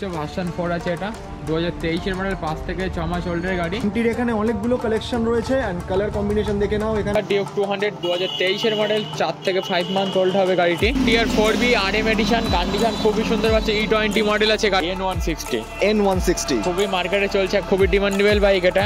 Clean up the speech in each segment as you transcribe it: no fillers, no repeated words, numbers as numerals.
পাচ্ছ ভার্সন 4 আছে, এটা 2023 মডেল, 5 থেকে 6 মাস ওল্ডের গাড়ি। এমটির এখানে অনেকগুলো কালেকশন রয়েছে এন্ড কালার কম্বিনেশন দেখে নাও। এখানে ডিউক 200 2023 মডেল, 4 থেকে 5 মান্থ ওল্ড হবে গাড়িটি। টিয়ার 4B RM এডিশন, কন্ডিশন খুবই সুন্দর আছে। E20 মডেল আছে গাড়ি, N160 খুবই মার্কেটে চলছে, খুবই ডিমান্ডেবল বাইক এটা।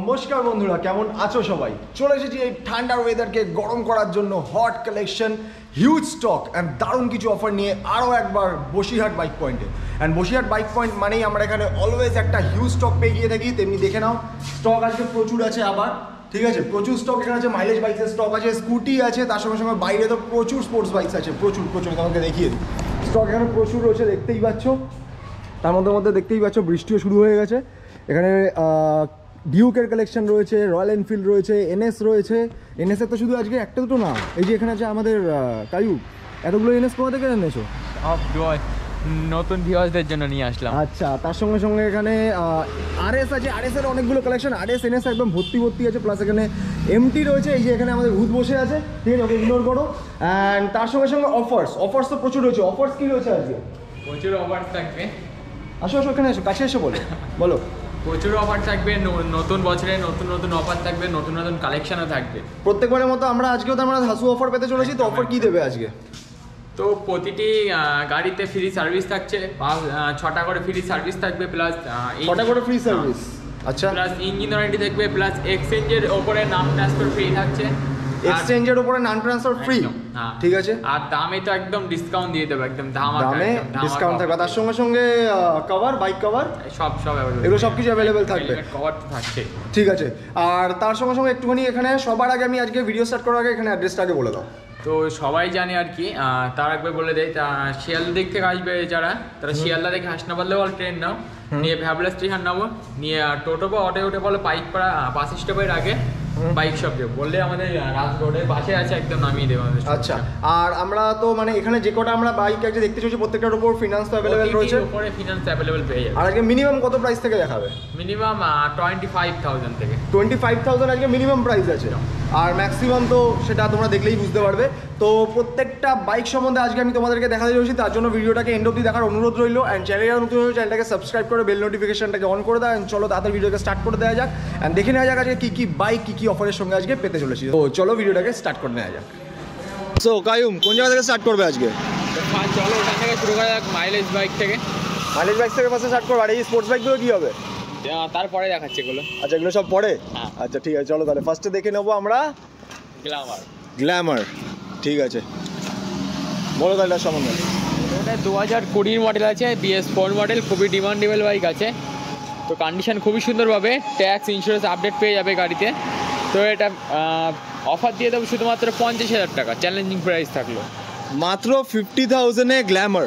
নমস্কার বন্ধুরা, কেমন আছো সবাই? চলে এসেছি এই ঠান্ডার ওয়েদারকে গরম করার জন্য hot collection, huge stock and দারুণ কিছু অফার নিয়ে আরও একবার বসিরহাট বাইক পয়েন্টে। অ্যান্ড বসিরহাট বাইক পয়েন্ট মানেই আমরা এখানে অলওয়েজ একটা হিউজ স্টক পেয়ে গিয়ে থাকি। তেমনি দেখে নাও, স্টক আজকে প্রচুর আছে আবার, ঠিক আছে? প্রচুর স্টক এখানে আছে, মাইলেজ বাইকের স্টক আছে, স্কুটি আছে, তার সঙ্গে সঙ্গে বাইরে তো প্রচুর স্পোর্টস বাইকস আছে, প্রচুর তোমাকে দেখিয়ে দিই। স্টক এখানে প্রচুর রয়েছে, দেখতেই পাচ্ছ। তার মধ্যে দেখতেই পাচ্ছ বৃষ্টিও শুরু হয়ে গেছে। এখানে ডিউকের কালেকশন রয়েছে, রয়্যাল এনফিল্ড রয়েছে, এনএস রয়েছে। এনএসের তো শুধু আজকে একটা দুটো না, এই যে এখানে আছে আমাদের কায়ুব, এতগুলো এনএস কোথা থেকে এনেছো? নতুন ভিউয়ারদের জন্য নিয়ে আসলাম। আচ্ছা, তার সঙ্গে সঙ্গে এখানে আরএস আছে, আরএস এর অনেকগুলো কালেকশন, আরএস এনএস একদম ভর্তি আছে। প্লাস এখানে এমটি রয়েছে, এই যে এখানে আমাদের ভূত বসে আছে, ঠিক আছে, ওকে ইগনোর করো। অ্যান্ড তার সঙ্গে সঙ্গে অফার্স তো প্রচুর রয়েছে। অফার্স কি রয়েছে আজকে? প্রচুর অফার থাকবে। আসো এখানে এসো, কাছে এসো, বলো। প্রচুর অফার থাকবে, নতুন বছরে নতুন অফার থাকবে, নতুন কালেকশনও থাকবে। প্রত্যেকবারের মতো আমরা আজকেও তো আমরা হাসু অফার পেতে চলেছি। তো অফার কি দেবে আজকে? তো প্রতিটি গাড়িতে ফ্রি সার্ভিস থাকছে, 6টা করে ফ্রি সার্ভিস থাকবে, প্লাস 6টা করে ফ্রি সার্ভিস। আচ্ছা, প্লাস ইঞ্জিন ওয়ারেন্টি থাকবে, প্লাস এক্সচেঞ্জের ওপরে নাম ট্রান্সফার ফ্রি থাকছে। এক্সচেঞ্জের উপরে নাম ট্রান্সফার ফ্রি, ঠিক আছে। আর দামে তো একদম ডিসকাউন্ট দিয়ে দেবো, একদম দামে ডিসকাউন্ট থাকবে। তার সঙ্গে সঙ্গে কভার, বাইক কভার সব এগুলো সব কিছু অ্যাভেলেবেল থাকবে। কভার তো থাকছে, ঠিক আছে। আর তার সঙ্গে সঙ্গে একটুখানি এখানে সবার আগে আমি আজকে ভিডিও স্টার্ট করার আগে এখানে অ্যাড্রেসটা আগে বলে দাও। তো সবাই জানে আর কি, তার একবার বলে দেয়। শিয়ালদা দিক থেকে আসবে যারা, তারা শিয়ালদা থেকে হাসনাবাদ লেভেল ট্রেন নাও, নিয়ে ভ্যাবলা স্টেশন নামো, নিয়ে টোটো বা অটো উঠে বলো পাইকপাড়া বাস স্টপের আগে বাইক শপ দেবো বললে আমাদের রাজ রোডের পাশে আছে, একদম নামিয়ে দেবো। আচ্ছা, আর আমরা তো মানে এখানে যে কটা আমরা বাইক আজকে দেখতে চলেছি প্রত্যেকটার উপর ফিনান্স তো অ্যাভেলেবেল রয়েছে। উপরে ফিনান্স অ্যাভেলেবেল পেয়ে যাবে। আর আজকে মিনিমাম কত প্রাইস থেকে দেখাবে? মিনিমাম 25,000 থেকে 25,000 আজকে মিনিমাম প্রাইস আছে। আর ম্যাক্সিমাম তো সেটা তোমরা দেখলেই বুঝতে পারবে। তো প্রত্যেকটা বাইক সম্বন্ধে আজকে আমি তোমাদেরকে দেখাতে চলেছি, তার জন্য ভিডিওটাকে এন্ড অবধি দেখার অনুরোধ রইলো। অ্যান্ড চ্যানেলটা নতুন হলে চ্যানেলটাকে সাবস্ক্রাইব করে বেল নোটিফিকেশনটাকে অন করে দাও। অ্যান্ড চলো তাড়াতাড়ি ভিডিওকে স্টার্ট করে দেওয়া যাক। অ্যান্ড দেখে নেওয়া যাক আজকে কী বাইক কী অফারের সঙ্গে আজকে পেতে চলেছি। তো চলো ভিডিওটাকে স্টার্ট করে নেওয়া যাক। সো কায়ুম, কোন জায়গা থেকে স্টার্ট করবে আজকে? চলো ওখান থেকে শুরু করা যাক, মাইলেজ বাইক থেকে। মাইলেজ বাইক থেকে ফার্স্টে স্টার্ট করবো। আর এই স্পোর্টস বাইকগুলো কী হবে? তারপরে দেখাচ্ছে এগুলো। আচ্ছা, এগুলো সব পরে? আচ্ছা, ঠিক আছে, চলো তাহলে ফার্স্টে দেখে নেবো আমরা গ্ল্যামার। ঠিক আছে, বলো তাহলে সম্বন্ধে। এটা 2020 মডেল আছে, BS4 মডেল, খুবই ডিমান্ডেবল বাইক আছে। তো কন্ডিশন খুবই সুন্দর পাবে, ট্যাক্স ইন্স্যুরেন্স আপডেট পেয়ে যাবে গাড়িতে। তো এটা অফার দিয়ে দেবো শুধুমাত্র 50,000 টাকা, চ্যালেঞ্জিং প্রাইস থাকলো। মাত্র 50,000-এ glamour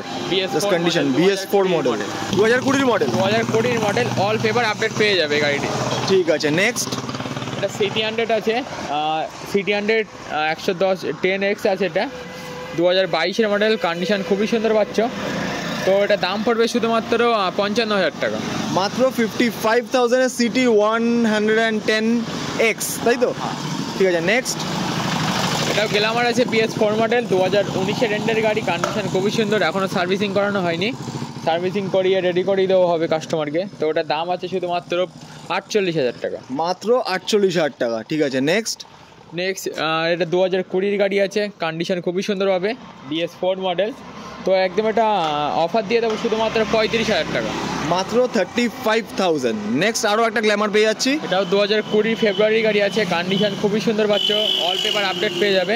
condition, BS4 model, 2020 model, 2020 model, all paper update পেয়ে যাবে গাড়িটি। ঠিক আছে, নেক্সট। এটা সিটি 100 আছে, সিটি 100 110 10X আছে। এটা 2022 মডেল, কন্ডিশন খুবই সুন্দর পাচ্ছ। তো এটা দাম পড়বে শুধুমাত্র 55,000 টাকা। মাত্র 55,000-এ সিটি 110X, তাই তো? ঠিক আছে, নেক্সট। এটাও গ্ল্যামার আছে, BS4 মডেল, 2019 এন্ডের গাড়ি, কন্ডিশন খুবই সুন্দর, এখনও সার্ভিসিং করানো হয়নি। সার্ভিসিং করিয়ে রেডি করিয়ে দেওয়া হবে কাস্টমারকে। তো ওটার দাম আছে শুধুমাত্র 48,000 টাকা। মাত্র 48,000 টাকা, ঠিক আছে, নেক্সট। এটা 2020 গাড়ি আছে, কন্ডিশন খুবই সুন্দর হবে, BS4 মডেল। তো একদম এটা অফার দিয়ে দেবো শুধুমাত্র 35,000 টাকা। মাত্র 35,000। নেক্সট আরও একটা গ্ল্যামার পেয়ে যাচ্ছি। এটাও 2020 ফেব্রুয়ারি গাড়ি আছে, কন্ডিশন খুবই সুন্দর পাচ্ছ, অল পেপার আপডেট পেয়ে যাবে।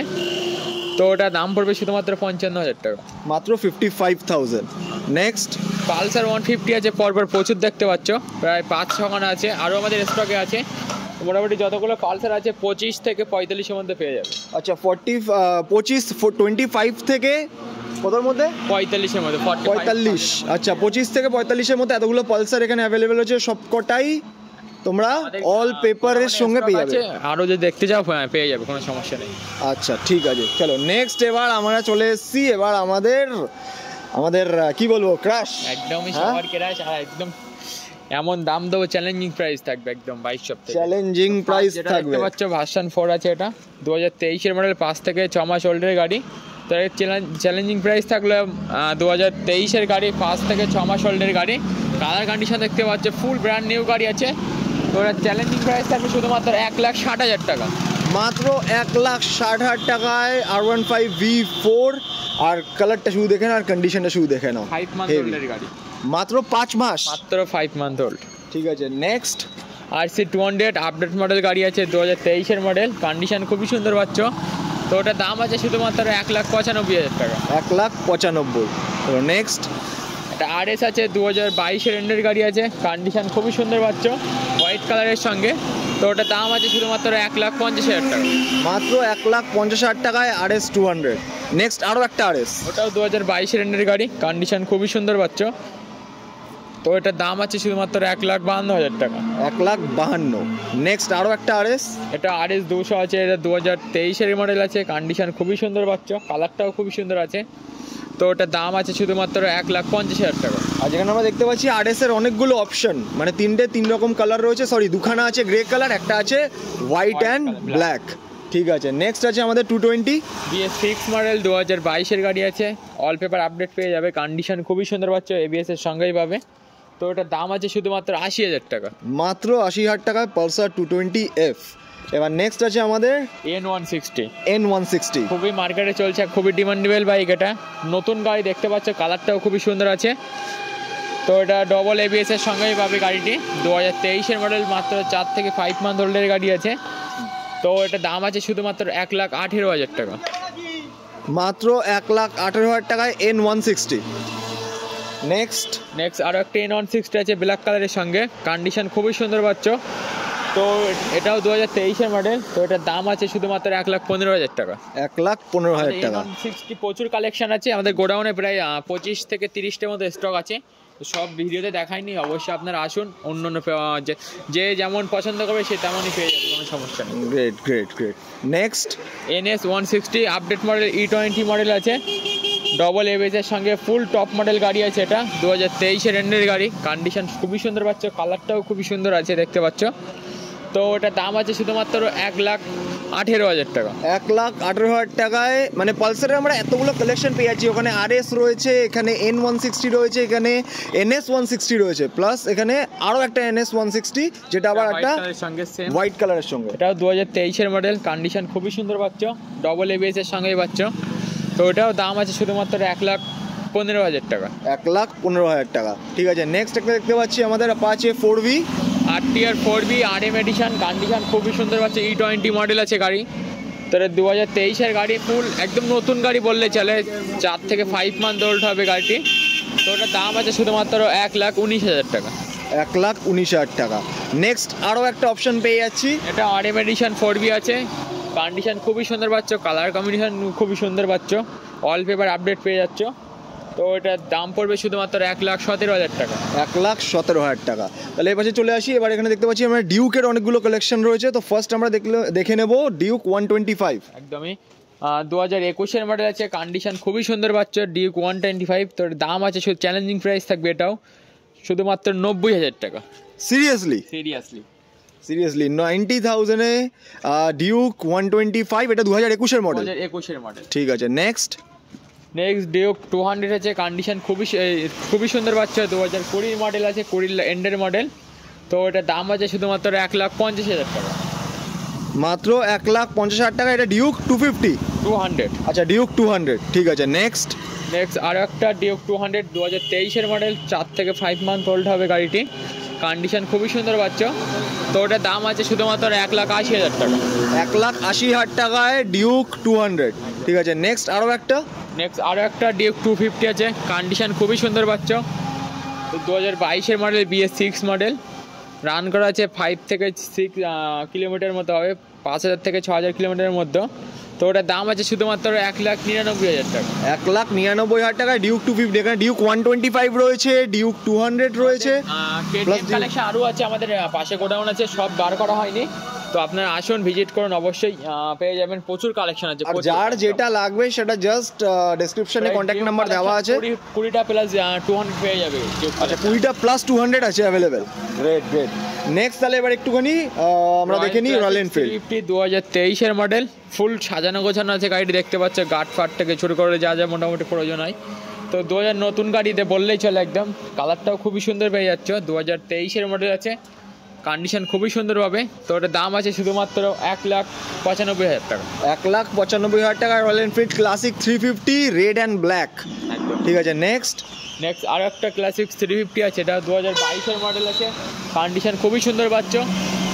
তো ওটা দাম পড়বে শুধুমাত্র 55,000 টাকা। মাত্র 55,000। নেক্সট পালসার 150 আছে, পরপর প্রচুর দেখতে পাচ্ছ, প্রায় 5-6 খানা আছে, আরও আমাদের স্টকে আছে। মোটামুটি যতগুলো পালসার আছে 25 থেকে 45-এর মধ্যে পেয়ে যাবে। আচ্ছা, 25 থেকে কতর মধ্যে? 45-এর মধ্যে 45। আচ্ছা 25 থেকে 45-এর মধ্যে এতগুলো পালসার এখানে অ্যাভেলেবেল আছে, সবকটাই তোমরা অল পেপারের সঙ্গে পেয়ে যাবে। আরও যদি দেখতে চাও পেয়ে যাবে, কোনো সমস্যা নেই। আচ্ছা ঠিক আছে, চলো নেক্সট। এবার আমরা চলে এসেছি এবার আমাদের কি বলবো, ক্রাশ। একদমই সবার ক্রাশ, আর একদম এমন দাম দেবো, চ্যালেঞ্জিং প্রাইস থাকবে একদম 2200 থেকে। চ্যালেঞ্জিং প্রাইস থাকবে। দেখতে পাচ্ছ ভার্সন 4 আছে, এটা 2023-এর মডেল, 5 থেকে 6 মাস ওল্ডের গাড়ি। তো এর চ্যালেঞ্জিং প্রাইস থাকলে 2023-এর গাড়ি, 5 থেকে 6 মাস ওল্ডের গাড়ি, কালার কন্ডিশন দেখতে পাচ্ছ ফুল ব্র্যান্ড নিউ গাড়ি আছে। তো এর চ্যালেঞ্জিং প্রাইস থাকবে শুধুমাত্র 1,60,000 টাকা। মাত্র 1,60,000 টাকায় R15 V4। আর কালারটা শুধু দেখে নাও, আর কন্ডিশনটা শুধু দেখে নাও। 5 মান্থ ওল্ডের গাড়ি, মাত্র 5 মাস, মাত্র 5 মান্থ ওল্ড। ঠিক আছে নেক্সট। RC200 আপডেট মডেল গাড়ি আছে, 2023-এর মডেল, কন্ডিশন খুবই সুন্দর পাচ্ছ। তো ওটার দাম আছে শুধুমাত্র 1,95,000 টাকা। 1,95,000। তো নেক্সট একটা RS আছে, 2022-এর এন্ডের গাড়ি আছে, কন্ডিশন খুবই সুন্দর পাচ্ছ, হোয়াইট কালারের সঙ্গে। তো ওটার দাম আছে শুধুমাত্র 1,50,000 টাকা। মাত্র 1,50,000 টাকায় RS 200। নেক্সট আরও একটা RS, ওটাও 2022-এর এন্ডের গাড়ি, কন্ডিশন খুবই সুন্দর পাচ্ছ। তো এটার দাম আছে শুধুমাত্র 1,52,000 টাকা। 1,52,000। নেক্সট আরও একটা RS, এটা RS 200 আছে, এটা 2023-এর মডেল আছে, কন্ডিশন খুবই সুন্দর পাচ্ছ, কালারটাও খুবই সুন্দর আছে। তো ওটার দাম আছে শুধুমাত্র 1,50,000 টাকা। আর যেখানে আমরা দেখতে পাচ্ছি RS এর অনেকগুলো অপশন, মানে 3 রকম কালার রয়েছে, সরি দুখানা আছে গ্রে কালার, একটা আছে হোয়াইট অ্যান্ড ব্ল্যাক। ঠিক আছে নেক্সট আছে আমাদের 220 BS6 মডেল, 2022-এর গাড়ি আছে, অল পেপার আপডেট পেয়ে যাবে, কন্ডিশন খুবই সুন্দর পাচ্ছ, ABS এর সঙ্গেই পাবে। তো ওটার দাম আছে শুধুমাত্র 80,000 টাকা। মাত্র 80,000 টাকায় পালসার 220F। এবার নেক্সট আছে আমাদের N160। খুবই মার্কেটে চলছে, খুবই ডিমান্ডেবল বাইক এটা, নতুন গাড়ি দেখতে পাচ্ছ, কালারটাও খুবই সুন্দর আছে। তো এটা ডবল ABS এর সঙ্গেই পাবে গাড়িটি, 2023-এর মডেল, মাত্র 4 থেকে 5 মান্থ ওল্ডের গাড়ি আছে। তো এটা দাম আছে শুধুমাত্র 1,18,000 টাকা। মাত্র 1,18,000 টাকায় N160। নেক্সট আরও একটা N160 আছে ব্ল্যাক কালারের সঙ্গে, কন্ডিশন খুবই সুন্দর পাচ্ছ। তো এটাও 2023-এর মডেল। তো এটার দাম আছে শুধুমাত্র 1,15,000 টাকা। 1,15,000 টাকা। N160 প্রচুর কালেকশন আছে আমাদের গোডাউনে, প্রায় 25 থেকে 30টার মতো স্টক আছে। তো সব ভিডিওতে দেখাইনি, অবশ্যই আপনারা আসুন, অন্য যে যেমন পছন্দ করবে সে তেমনই পেয়ে যাবে, কোনো সমস্যা নেই। Great. Next NS160 update model, E20 model আছে, ডবল ABS এর সঙ্গে ফুল টপ মডেল গাড়ি আছে, এটা 2023-এর এন্ডের গাড়ি, কন্ডিশন খুবই সুন্দর পাচ্ছ, কালারটাও খুবই সুন্দর আছে দেখতে পাচ্ছ। তো ওটার দাম আছে শুধুমাত্র 1,18,000 টাকা। 1,18,000 টাকায়, মানে পালসারের আমরা এতগুলো কালেকশন পেয়ে যাচ্ছি। ওখানে RS রয়েছে, এখানে N160 রয়েছে, এখানে NS160 রয়েছে, প্লাস এখানে আরও একটা NS160 যেটা আবার একটা হোয়াইট কালারের সঙ্গে। এটাও 2023-এর মডেল, কন্ডিশন খুবই সুন্দর পাচ্ছ, ডবল ABS এর সঙ্গেই পাচ্ছ। তো ওটাও দাম আছে শুধুমাত্র 1,15,000 টাকা। 1,15,000 টাকা। ঠিক আছে নেক্সট একটা দেখতে পাচ্ছি আমাদের Apache 4V, RTR 4V RM edition, condition খুবই সুন্দর পাচ্ছে, E20 মডেল আছে গাড়ি। তো 2023-এর গাড়ি, ফুল একদম নতুন গাড়ি বললে চলে, 4 থেকে 5 মান্থ ওল্ড হবে গাড়িটি। তো ওটার দাম আছে শুধুমাত্র 1,19,000 টাকা। 1,19,000 টাকা। নেক্সট আরও একটা অপশন পেয়ে যাচ্ছি, এটা RM এডিশন 4V আছে, কন্ডিশন খুবই সুন্দর পাচ্ছ, কালার কম্বিনেশন খুবই সুন্দর পাচ্ছ, অল পেপার আপডেট পেয়ে যাচ্ছ। তো এটার দাম পড়বে শুধুমাত্র 1,17,000 টাকা। 1,17,000 টাকা। তাহলে এর পাশে চলে আসি। এবার এখানে দেখতে পাচ্ছি আমরা ডিউকের অনেকগুলো কালেকশন রয়েছে। তো ফার্স্ট আমরা দেখে নেব ডিউক 125। একদমই 2021-এর মডেল আছে, কন্ডিশন খুবই সুন্দর পাচ্ছ, ডিউক 125। তো দাম আছে চ্যালেঞ্জিং প্রাইস থাকবে, এটাও শুধুমাত্র 90,000 টাকা। সিরিয়াসলি 90,000-এ ডিউক 125, এটা 2021-এর মডেল। ঠিক আছে নেক্সট ডিউক 200 আছে, কন্ডিশন খুবই সুন্দর পাচ্ছ, 2020 মডেল আছে, 20 এন্ডের মডেল। তো এটার দাম আছে শুধুমাত্র 1,50,000 টাকা। মাত্র 1,50,000 টাকা। এটা ডিউক 250। আচ্ছা ডিউক 200। ঠিক আছে নেক্সট আরও একটা ডিউক 200, 2023-এর মডেল, 4 থেকে 5 মান্থ ওল্ড হবে গাড়িটি, কন্ডিশন খুবই সুন্দর পাচ্ছ। তো ওটার দাম আছে শুধুমাত্র 1,80,000 টাকা। 1,80,000 টাকায় ডিউক 200। ঠিক আছে নেক্সট আরও একটা ডিউক 250 আছে, কন্ডিশন খুবই সুন্দর পাচ্ছ। তো 2022-এর মডেল, BS6 মডেল, রান করা আছে 5 থেকে 6 কিলোমিটার মতো হবে, 5,000 থেকে 6,000 কিলোমিটারের মধ্যে। তো তো ওটার দাম আছে শুধুমাত্র 1,99,000 টাকা। 1,99,000 টাকায় ডিউক 250, এখানে ডিউক 125 রয়েছে, ডিউক 200 রয়েছে, কেটিএম কালেকশন আরও আছে, আমাদের পাশে গোডাউন আছে, সব বার করা হয়নি। তো আপনারা আসুন, ভিজিট করুন, অবশ্যই পেয়ে যাবেন, প্রচুর কালেকশন আছে। আর যার যেটা লাগবে সেটা জাস্ট ডেসক্রিপশনে কন্ট্যাক্ট নাম্বার দেওয়া আছে। 20টা প্লাস 200 পেয়ে যাবে। আচ্ছা, 20টা প্লাস 200 আছে অ্যাভেলেবেল। Great great. নেক্সট তাহলে এবার একটুখানি আমরা দেখে নিই রয়্যাল এনফিল্ড 2023-এর মডেল। ফুল সাজানো গোছানো আছে গাড়িটি, দেখতে পাচ্ছ, গার্ড ফাট থেকে শুরু করে যা যা মোটামুটি প্রয়োজন হয়। তো 2000 নতুন গাড়িতে বললেই চলে একদম। কালারটাও খুবই সুন্দর পেয়ে যাচ্ছ। 2023-এর মডেল আছে, কন্ডিশন খুবই সুন্দর পাবে। তো ওটার দাম আছে শুধুমাত্র 1,95,000 টাকা। 1,95,000 টাকা royal Enfield classic 350 red and black. ঠিক আছে, নেক্সট আরও একটা ক্লাসিক 350 আছে, এটা 2022-এর মডেল আছে, কন্ডিশন খুবই সুন্দর পাচ্ছ,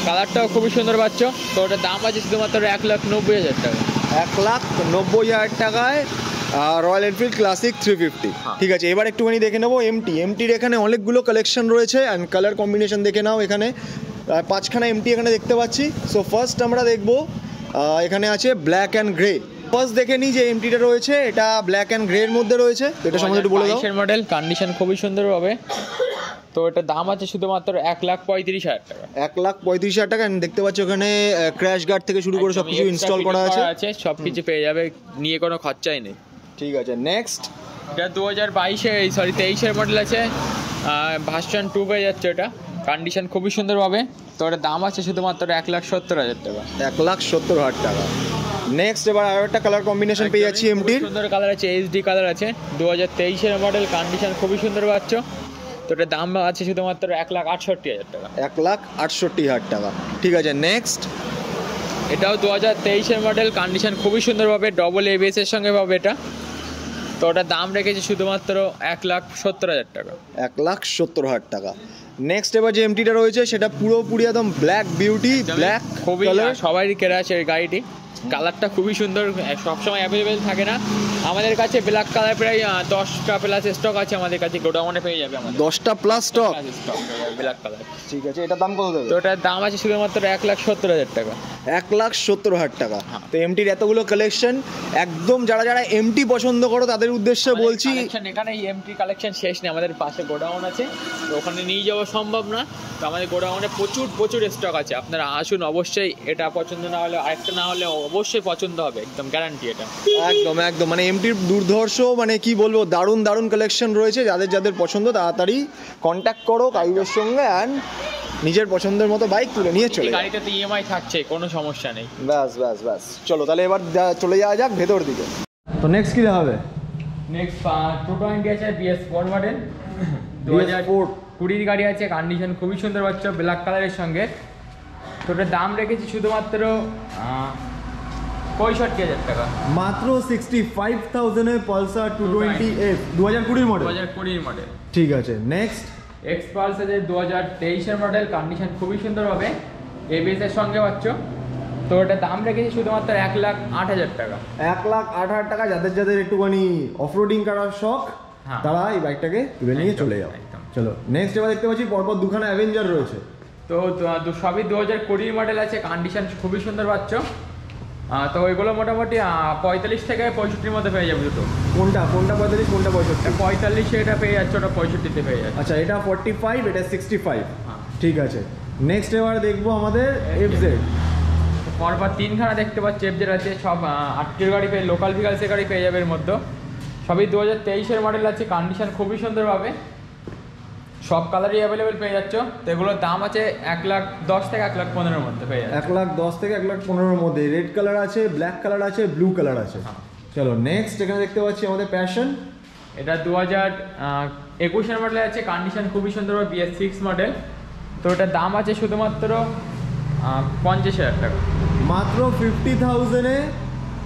কালারটাও খুবই সুন্দর পাচ্ছ। তো ওটার দাম আছে শুধুমাত্র 1,90,000 টাকা। 1,90,000 টাকায় রয়্যাল এনফিল্ড ক্লাসিক 350। ঠিক আছে, এবার একটুখানি দেখে নেবো এমটির এখানে অনেকগুলো কালেকশন রয়েছে অ্যান্ড কালার কম্বিনেশন দেখে নাও। এখানে 5খানা এমটি এখানে দেখতে পাচ্ছি। সো ফার্স্ট আমরা দেখবো এখানে আছে ব্ল্যাক অ্যান্ড গ্রে। ফার্স্ট দেখে নিই যে এমটিটা রয়েছে, এটা ব্ল্যাক অ্যান্ড গ্রে এর মধ্যে রয়েছে। তো এটা সম্বন্ধে একটু বলে দাও। 2022-এর মডেল, কন্ডিশন খুবই সুন্দর হবে। তো এটার দাম আছে শুধুমাত্র 1,35,000 টাকা। 1,35,000 টাকা। দেখতে পাচ্ছ ওখানে ক্র্যাশ গার্ড থেকে শুরু করে সবকিছু ইনস্টল করা আছে, সবকিছু পেয়ে যাবে, নিয়ে কোনো খরচাই নেই। ঠিক আছে, নেক্সট এটা 2023-এর মডেল আছে, ভার্সন 2 পেয়ে যাচ্ছে এটা, কন্ডিশন খুবই সুন্দর পাবে। তো এটার দাম আছে শুধুমাত্র 1,70,000 টাকা। 1,70,000 টাকা। নেক্সট এবার আরো একটা কালার কম্বিনেশন পেয়ে যাচ্ছি এমটির। সুন্দর কালার আছে, এইচডি কালার আছে, 2023-এর মডেল, কন্ডিশন খুবই সুন্দর পাচ্ছ। তো এটার দাম আছে শুধুমাত্র 1,68,000 টাকা। 1,68,000 টাকা। ঠিক আছে, নেক্সট এটাও 2023-এর মডেল, কন্ডিশন খুবই সুন্দর পাবে, ডবল এবিএস এর সঙ্গে পাবে এটা। তো ওটার দাম রেখেছি শুধুমাত্র 1,70,000 টাকা। 1,70,000 টাকা। নেক্সট এবার যে এমটিটা রয়েছে সেটা পুরোপুরি একদম ব্ল্যাক বিউটি, ব্ল্যাক খুবই কালার, সবারই কেনা আছে এই গাড়িটি। কালারটা খুবই সুন্দর, সবসময় অ্যাভেলেবেল থাকে না আমাদের কাছে। ব্ল্যাক কালার প্রায় 10টা প্লাস স্টক আছে আমাদের কাছে, গোডাউনে পেয়ে যাবে আমাদের 10টা প্লাস স্টক ব্ল্যাক কালার। ঠিক আছে, এটার দাম কত দেবে? তো এটার দাম আছে শুধুমাত্র 1,70,000 টাকা। 1,70,000 টাকা। তো এমটির এতগুলো কালেকশন, একদম যারা যারা এমটি পছন্দ করো তাদের উদ্দেশ্যে বলছি, এখানে এমটি কালেকশন শেষ নেই, আমাদের পাশে গোডাউন আছে, তো ওখানে নিয়ে যাওয়া সম্ভব না। তো আমাদের গোডাউনে প্রচুর স্টক আছে, আপনারা আসুন, অবশ্যই এটা পছন্দ না হলে আরেকটা না হলে অবশ্যই পছন্দ হবে, একদম গ্যারান্টি এটা। একদম একদম, মানে এমটির দুর্ধর্ষ, মানে কি বলবো, দারুণ দারুণ কালেকশন রয়েছে। যাদের পছন্দ তাড়াতাড়ি কন্ট্যাক্ট করো কাইবের সঙ্গে অ্যান্ড নিজের পছন্দের মতো বাইক তুলে নিয়ে চলে। গাড়িটাতে ইএমআই থাকছে, কোনো সমস্যা নেই। ব্যাস। চলো তাহলে এবার চলে যাওয়া যাক ভেতর দিকে। তো নেক্সট কি হবে? নেক্সট 220 আছে, BS4 মডেল, 2020 গাড়ি আছে, কন্ডিশন খুবই সুন্দর পাচ্ছ, ব্ল্যাক কালারের সঙ্গে। তো ওটার দাম রেখেছি শুধুমাত্র 65,000 টাকা। মাত্র 65,000 এ পালসার 220F 2020 মডেল। 2020 মডেল। ঠিক আছে, নেক্সট এক্সপালস আছে 2023-এর মডেল, কন্ডিশন খুবই সুন্দর হবে, এবিএস এর সঙ্গে পাচ্ছ। তো ওটার দাম রেখেছি শুধুমাত্র 1,08,000 টাকা। 1,08,000 টাকা। যাদের একটুখানি অফরোডিং করার শখ, তারা এই বাইকটাকে তুলে নিয়ে চলে যাও। চলো নেক্সট এবার দেখতে পাচ্ছি পরপর দুখানা অ্যাভেঞ্জার রয়েছে। তো সবই 2020 মডেল আছে, কন্ডিশন খুবই সুন্দর পাচ্ছ। তো এগুলো মোটামুটি 45 থেকে 65-র মধ্যে পেয়ে যাবে দুটো। কোনটা 45, কোনটা 65? 45 এটা পেয়ে যাচ্ছে, ওটা 65-তে পেয়ে যাচ্ছে। আচ্ছা, এটা 45, এটা 65। ঠিক আছে, নেক্সট এবার দেখবো আমাদের FZ। পরপর 3খানা দেখতে পাচ্ছি FZ আছে, সব 8টির গাড়ি পেয়ে, লোকাল ভিকালসের গাড়ি পেয়ে যাবে এর মধ্যে। সবই 2023-এর মডেল আছে, কন্ডিশন খুবই সুন্দর পাবে, সব কালারই অ্যাভেলেবেল পেয়ে যাচ্ছ। তো এগুলোর দাম আছে 1,10,000 থেকে 1,15,000-এর মধ্যে পেয়ে যাচ্ছে। 1,10,000 থেকে 1,15,000-এর মধ্যে। রেড কালার আছে, ব্ল্যাক কালার আছে, ব্লু কালার আছে। চলো নেক্সট এখানে দেখতে পাচ্ছি আমাদের প্যাশন। এটা 2021-এর মডেল আছে, কন্ডিশন খুবই সুন্দর হবে, BS6 মডেল। তো এটার দাম আছে শুধুমাত্র 50,000 টাকা। মাত্র 50,000-এ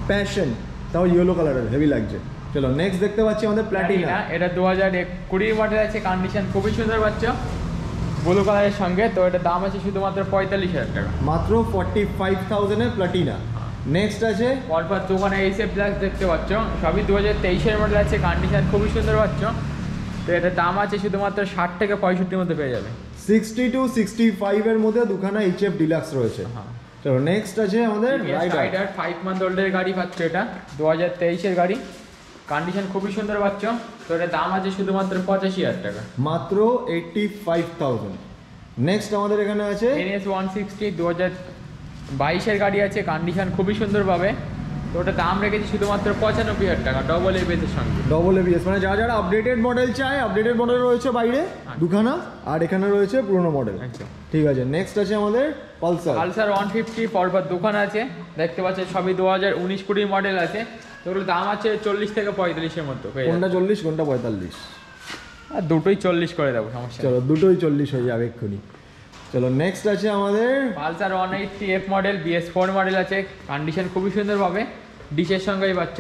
প্যাশন, তাও ইয়েলো কালারের, হেভি লাগছে। চলো নেক্সট দেখতে পাচ্ছি আমাদের প্ল্যাটিনা। এটা 2020 মডেল আছে, কন্ডিশন খুবই সুন্দর পাচ্ছ, ব্লু কালারের সঙ্গে। তো এটার দাম আছে শুধুমাত্র 45,000 টাকা। মাত্র 45,000-এ প্ল্যাটিনা। নেক্সট আছে পরপর দোকানে এসে প্লাস দেখতে পাচ্ছ, সবই 2023-এর মডেল আছে, কন্ডিশন খুবই সুন্দর পাচ্ছ। তো এটার দাম আছে শুধুমাত্র 60 থেকে 65-র মধ্যে পেয়ে যাবে। 60 to 65-এর মধ্যে দুখানা HF ডিলাক্স রয়েছে। চলো নেক্সট আছে আমাদের রাইডার 5 মান্থ ওল্ডের গাড়ি পাচ্ছ, এটা 2023-এর গাড়ি, কন্ডিশন খুবই সুন্দর পাচ্ছ। তো এটার দাম আছে শুধুমাত্র 85,000 টাকা, মাত্র 85,000। নেক্সট আমাদের এখানে আছে NS 160 2022-এর গাড়ি আছে, কন্ডিশন খুবই সুন্দর পাবে। তো ওটা দাম রেখেছি শুধুমাত্র 95,000 টাকা, ডবল এবিএস-এর সঙ্গে। ডবল এবিএস মানে যারা যারা আপডেটেড মডেল চায়, আপডেটেড মডেল রয়েছে বাইরে দুখানা, আর এখানে রয়েছে পুরনো মডেল। ঠিক আছে, নেক্সট আছে আমাদের পালসার 150 পরপর দোকান আছে, দেখতে পাচ্ছেন সবই 2019-20 মডেল আছে। তো ওগুলোর দাম আছে 40 থেকে 45-এর মধ্যে। কোনটা 40 কোনটা 45? আর দুটোই 40 করে দেবো, সমস্যা চলো দুটোই 40 হয়ে যাবে এক্ষুনি। চলো নেক্সট আছে আমাদের Pulsar 180F model, BS4 model আছে, কন্ডিশন খুবই সুন্দর পাবে, ডিসের সঙ্গেই পাচ্ছ,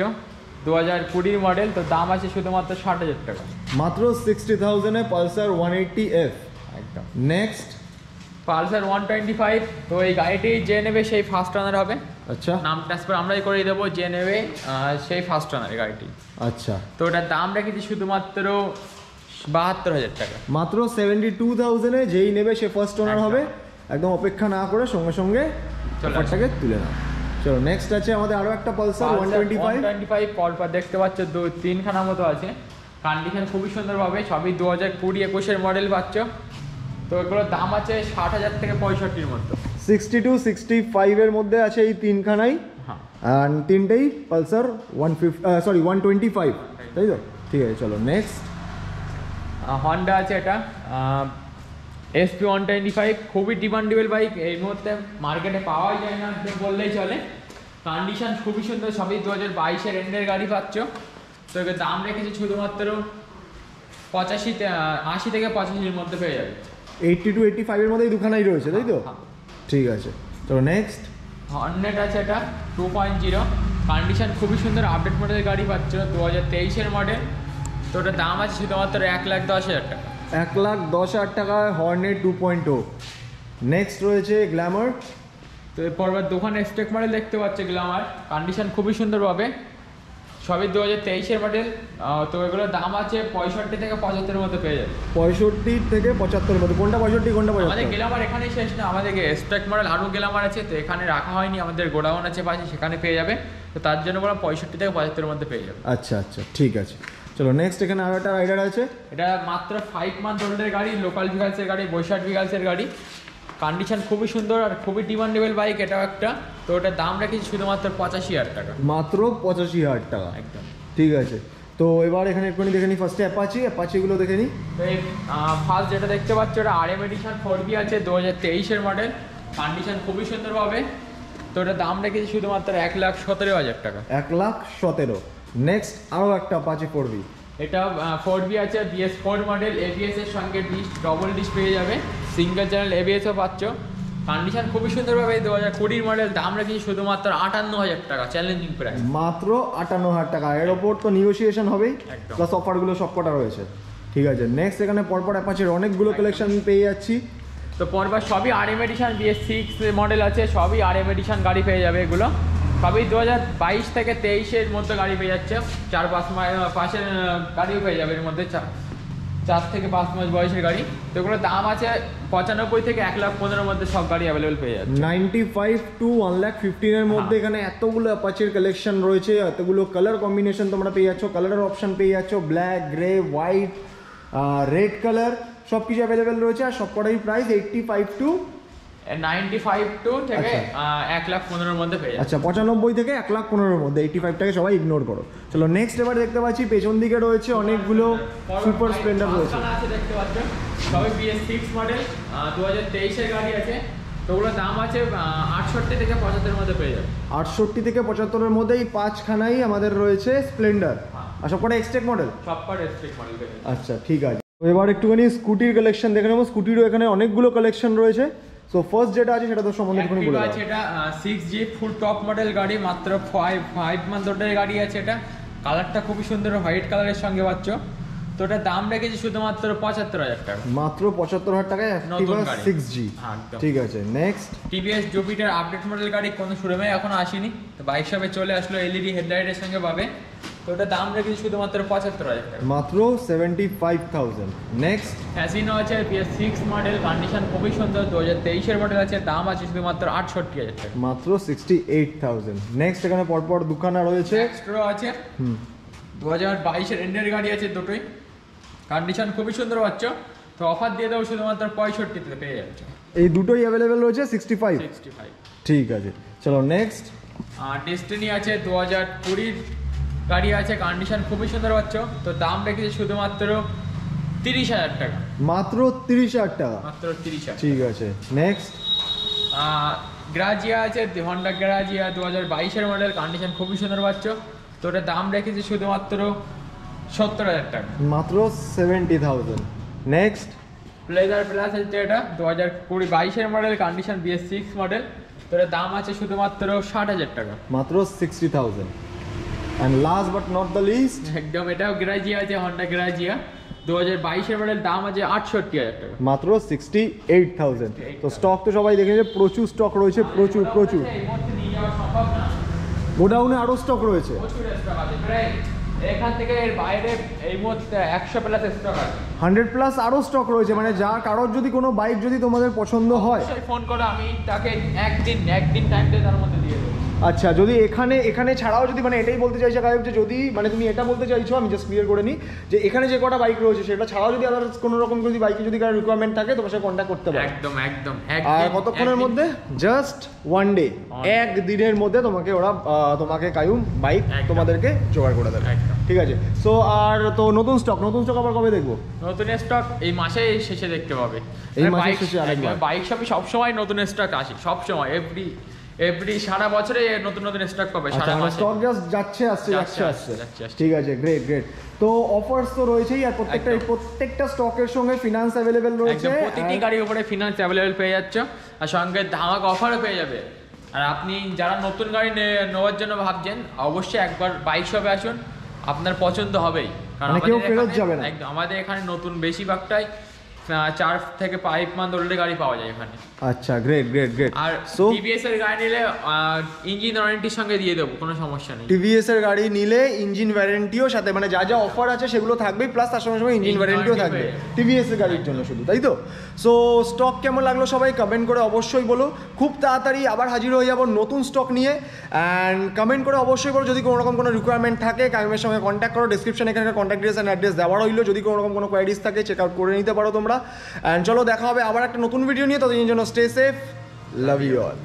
2020 মডেল। তো দাম আছে শুধুমাত্র 60,000 টাকা, মাত্র 60,000-এ পালসার 180F। একদম। Next Pulsar 125। তো এই গাড়িটি যে নেবে সেই ফার্স্ট রানার হবে। আচ্ছা, নাম ট্রান্সফার আমরাই করে দেবো, যে নেবে সেই ফার্স্ট রানার গাড়িটি। আচ্ছা, তো ওটার দাম রেখেছি শুধুমাত্র 72,000 টাকা, মাত্র 72,000-এ যেই নেবে সে ফার্স্ট ওনার হবে। একদম অপেক্ষা না করে সঙ্গে সঙ্গে অফারটাকে তুলে নাও। চলো নেক্সট আছে আমাদের আরো একটা পালসার 125 পরপর দেখতে পাচ্ছ 2-3খানা মতো আছে, কন্ডিশন খুবই সুন্দর পাবে, সবই 2020-21-এর মডেল পাচ্ছ। তো এগুলোর দাম আছে 60,000 থেকে 65-এর মধ্যে, 60-65-এর মধ্যে আছে এই তিনখানাই। হ্যাঁ, আর তিনটেই পালসার 125, তাই তো? ঠিক আছে, চলো নেক্সট হন্ডা আছে, এটা SP 125, খুবই ডিমান্ডেবল বাইক, এই মুহূর্তে মার্কেটে পাওয়াই যায় না বললেই চলে। কন্ডিশন খুবই সুন্দর, সবই 2022-এর এন্ডের গাড়ি পাচ্ছ। তো এর দাম রেখেছি শুধুমাত্র 80 থেকে 85-এর মধ্যে পেয়ে যাবে, 80-85-এর মধ্যেই দুখানাই রয়েছে, তাই তো? হ্যাঁ। ঠিক আছে, চলো নেক্সট হর্নেট আছে, এটা 2.0, কন্ডিশন খুবই সুন্দর, আপডেট মডেলের গাড়ি পাচ্ছ, 2023-এর মডেল। তো ওটার দাম আছে শুধুমাত্র 1,10,000 টাকা, 1,10,000 টাকায় হর্নেট 2.0। নেক্সট রয়েছে গ্ল্যামার। তো এরপর দোকানে স্টেক মডেল দেখতে পাচ্ছে, গ্ল্যামার কন্ডিশন খুবই সুন্দর পাবে, সবই 2023-এর মডেল। তো এগুলোর দাম আছে 65 থেকে 75-এর মধ্যে পেয়ে যাবে, 65 থেকে 75-এর মধ্যে। কোনটা 65 কোনটা 75? আমাদের গ্ল্যামার এখানেই শেষ না, আমাদের স্টেক মডেল আরও গ্ল্যামার আছে, তো এখানে রাখা হয়নি, আমাদের গোডাউন আছে পাশে, সেখানে পেয়ে যাবে। তো তার জন্য বললাম 65 থেকে 75-এর মধ্যে পেয়ে যাবে। আচ্ছা আচ্ছা, ঠিক আছে। চলো নেক্সট এখানে আরো একটা রাইডার আছে, এটা মাত্র 5 মান্থ ওল্ডের গাড়ি, লোকাল ভিকালসের গাড়ি, বৈশাখ ভিকালসের গাড়ি, কন্ডিশন খুবই সুন্দর আর খুবই ডিমান্ডেবল বাইক এটাও একটা। তো ওটার দাম রেখেছি শুধুমাত্র 85,000 টাকা, মাত্র 85,000 টাকা, একদম। ঠিক আছে। তো এবার এখানে একটুখানি দেখে নিই, ফার্স্টে অ্যাপাচিগুলো দেখে নিই। তো এই ফার্স্ট যেটা দেখতে পাচ্ছ, ওটা RM এডিশন 4B আছে, 2023-এর মডেল, কন্ডিশন খুবই সুন্দর পাবে। তো ওটার দাম রেখেছি শুধুমাত্র 1,17,000 টাকা, 1,17,000। নেক্সট আরও একটা অ্যাপাচি 4B, এটা 4B আছে, BS4 মডেল, ABS এর সঙ্গে ডবল ডিস পেয়ে যাবে, সিঙ্গেল চ্যানেল ABS-ও পাচ্ছ, কন্ডিশন খুবই সুন্দর পাবে। 2020 মডেল, দাম রেখেছি শুধুমাত্র 58,000 টাকা, চ্যালেঞ্জিং প্রাইস, মাত্র 58,000 টাকা। এর ওপর তো নিগোসিয়েশন হবেই, একদম। প্লাস অফারগুলো সবকটা রয়েছে। ঠিক আছে, নেক্সট এখানে পরপর অ্যাপাচির অনেকগুলো কালেকশন পেয়ে যাচ্ছি। তো পরপর সবই RM এডিশন, BS6 মডেল আছে, সবই RM এডিশন গাড়ি পেয়ে যাবে। এগুলো সবই 2022 থেকে 23-এর মধ্যে গাড়ি পেয়ে যাচ্ছে, 4-5 পাশের গাড়িও পেয়ে যাবে, এর মধ্যে 4 থেকে 5 মাস বয়সের গাড়ি। তো এগুলোর দাম আছে 95 থেকে 1,15,000-এর মধ্যে সব গাড়ি অ্যাভেলেবেল পেয়ে যাচ্ছে, 95 to 1,15,000-এর মধ্যে। এখানে এতগুলো অ্যাপাচির কালেকশন রয়েছে, এতগুলো কালার কম্বিনেশন তোমরা পেয়ে যাচ্ছ, কালারের অপশন পেয়ে যাচ্ছ, black, grey, white, red colour, সব কিছু অ্যাভেলেবেল রয়েছে। আর সবকটাই প্রাইস 85 to 95 থেকে 1,15,000-এর মধ্যে পেয়ে যাচ্ছে। আচ্ছা, 95 থেকে 1,15,000-এর মধ্যে। 85টাকে সবাই ইগনোর করো। চলো নেক্সট এবার দেখতে পাচ্ছি পেছন দিকে রয়েছে অনেকগুলো সুপার স্প্লেন্ডার রয়েছে, দেখতে পাচ্ছ সবই BS6 মডেল, 2023-এর গাড়ি আছে। তো ওগুলোর দাম আছে 68 থেকে 75-এর মধ্যে পেয়ে যাবে, 68 থেকে 75-এর মধ্যে এই 5খানাই আমাদের রয়েছে স্প্লেন্ডার। আর সবকটা এক্সটেক মডেল। সবকটা স্ট্রিক মডেল পেয়ে যাবে। আচ্ছা, ঠিক আছে। তো এবার একটুখানি স্কুটির কালেকশন দেখে নেবো। স্কুটিরও এখানে অনেকগুলো কালেকশন রয়েছে। সো ফার্স্ট যেটা আছে সেটা তো সম্বন্ধে একটুখানি বলে দাও। এটা 6G ফুল টপ মডেল গাড়ি, মাত্র 5 মান্থ ওল্ডের গাড়ি আছে। এটা কালারটা খুবই সুন্দর, হোয়াইট কালারের সঙ্গে পাচ্ছ। তো ওটার দাম রেখেছি শুধুমাত্র 75,000 টাকা, মাত্র 75,000 টাকায় নতুন অ্যাক্টিভা গাড়ি। 6G। একদম। ঠিক আছে, next TVS Jupiter update model গাড়ি, কোনো শোরুমে এখনো আসেনি, তো বাইক শপে চলে আসলো, LED হেডলাইটের সঙ্গে পাবে। তো ওটা দাম রেখেছি শুধুমাত্র 75,000 টাকা। মাত্র 75,000। নেক্সট ফ্যাসিনো আছে PS6 মডেল, কন্ডিশন খুবই সুন্দর, 2023-এর মডেল আছে, দাম আছে শুধুমাত্র 68,000 টাকা। মাত্র 68,000। নেক্সট এখানে পরপর দুখানা রয়েছে। এক্সট্রা আছে 2022-এর এন্ডের গাড়ি আছে দুটোই, কন্ডিশন খুবই সুন্দর পাচ্ছ। তো অফার দিয়ে দেবো শুধুমাত্র 65-তে পেয়ে যাচ্ছে। এই দুটোই অ্যাভেলেবেল রয়েছে 65। 65। ঠিক আছে, চলো নেক্সট। ডেস্টিনি আছে 2020-র গাড়ি আছে, কন্ডিশন খুবই সুন্দর পাচ্ছ। তো দাম রেখেছে শুধুমাত্র 30,000 টাকা। মাত্র 30,000 টাকা। মাত্র 30,000। ঠিক আছে, নেক্সট। গ্রাজিয়া আছে, হন্ডা গ্রাজিয়া 2022-এর মডেল, কন্ডিশন খুবই সুন্দর পাচ্ছ। তো ওটার দাম রেখেছি শুধুমাত্র 70,000 টাকা। মাত্র 70,000। নেক্সট। প্লেজার প্লাস আছে এটা 2022-এর মডেল, কন্ডিশন BS6 মডেল। তো এটার দাম আছে শুধুমাত্র 60,000 টাকা। মাত্র 60,000। And last but not the least, একদম এটাও গ্রাজিয়া আছে, হন্ডা গ্রাজিয়া 2022-এর মডেল, দাম আছে 68,000 টাকা। মাত্র 68,000। তো স্টক তো সবাই দেখেছে, প্রচুর স্টক রয়েছে, প্রচুর প্রচুর। এই মুহূর্তে নিয়ে যাওয়া সম্ভব না, গোডাউনে আরও স্টক রয়েছে। প্রচুর স্টক আছে, প্রায় এখান থেকে এর বাইরে এই মুহূর্তে 100 প্লাস স্টক আছে। 100+ আরও স্টক রয়েছে, মানে যা কারোর যদি কোনো বাইক যদি তোমাদের পছন্দ হয়, অবশ্যই ফোন করো, আমি তাকে একদিন টাইম দিয়ে তার মধ্যে দিয়ে দেবো। আচ্ছা, যদি এখানে ছাড়াও যদি, মানে এটাই বলতে চাইছে গায়ক যে যদি মানে তুমি এটা বলতে চাইছো, আমি জাস্ট ক্লিয়ার করে নিই যে এখানে যে কটা বাইক রয়েছে সেটা ছাড়াও যদি আদার্স কোনো রকম যদি বাইকে যদি কারো রিকোয়ারমেন্ট থাকে তোমার সাথে কন্ট্যাক্ট করতে পারো। একদম একদম। আর কতক্ষণের মধ্যে? জাস্ট ওয়ান ডে, একদিনের মধ্যে তোমাকে ওরা তোমাকে কায়ুম বাইক একদম। তোমাদেরকে জোগাড় করে দেবে। একদম। ঠিক আছে। সো আর তো নতুন স্টক আবার কবে দেখবো? নতুন স্টক এই মাসে শেষে দেখতে পাবে। এই মাসের শেষে আরেকবার? বাইক শপে সবসময় নতুন স্টক আসে, সবসময় এভরি সারা বছরে নতুন নতুন স্টক পাবে সারা মাসে। স্টক জাস্ট যাচ্ছে আসছে। যাচ্ছে। ঠিক আছে, গ্রেট। তো অফার্স তো রয়েছেই, আর প্রত্যেকটা স্টকের সঙ্গে ফিনান্স অ্যাভেলেবেল রয়েছে। একদম, প্রতিটি গাড়ির উপরে ফিনান্স অ্যাভেলেবেল পেয়ে যাচ্ছ, আর সঙ্গে ধামাক অফারও পেয়ে যাবে। আর আপনি যারা নতুন গাড়ি নেওয়ার জন্য ভাবছেন, অবশ্যই একবার বাইক শপে আসুন, আপনার পছন্দ হবেই। মানে কেউ ফেরত যাবে না। একদম, আমাদের এখানে নতুন বেশিরভাগটাই 4 থেকে 5 মান্থ ওল্ডের গাড়ি পাওয়া যায় এখানে। আচ্ছা, গ্রেট। আর সো টিভিএস এর গাড়ি নিলে ইঞ্জিন ওয়ারেন্টির সঙ্গে দিয়ে দেবো, কোনো সমস্যা নেই। টিভিএস এর গাড়ি নিলে ইঞ্জিন ওয়ারেন্টিও সাথে, মানে যা যা অফার আছে সেগুলো থাকবেই, প্লাস তার সঙ্গে সঙ্গে ইঞ্জিন ওয়ারেন্টিও থাকবে টিভিএস এর গাড়ির জন্য শুধু, তাই তো? সো স্টক কেমন লাগলো সবাই কমেন্ট করে অবশ্যই বলো। খুব তাড়াতাড়ি আবার হাজির হয়ে যাবো নতুন স্টক নিয়ে। অ্যান্ড কমেন্ট করে অবশ্যই বলো যদি কোনো রকম কোনো রিকোয়ারমেন্ট থাকে, কাইমের সঙ্গে কন্ট্যাক্ট করো। ডিসক্রিপশনে এখানকার কন্ট্যাক্ট ডিটেলস অ্যান্ড অ্যাড্রেস দেওয়া রইলো, যদি কোনো রকম কোনো কোয়ারিজ থাকে চেক আউট করে নিতে পারো তোমরা। অ্যান্ড চলো দেখা হবে আবার একটা নতুন ভিডিও নিয়ে, ততদিনের জন্য stay safe, love you all.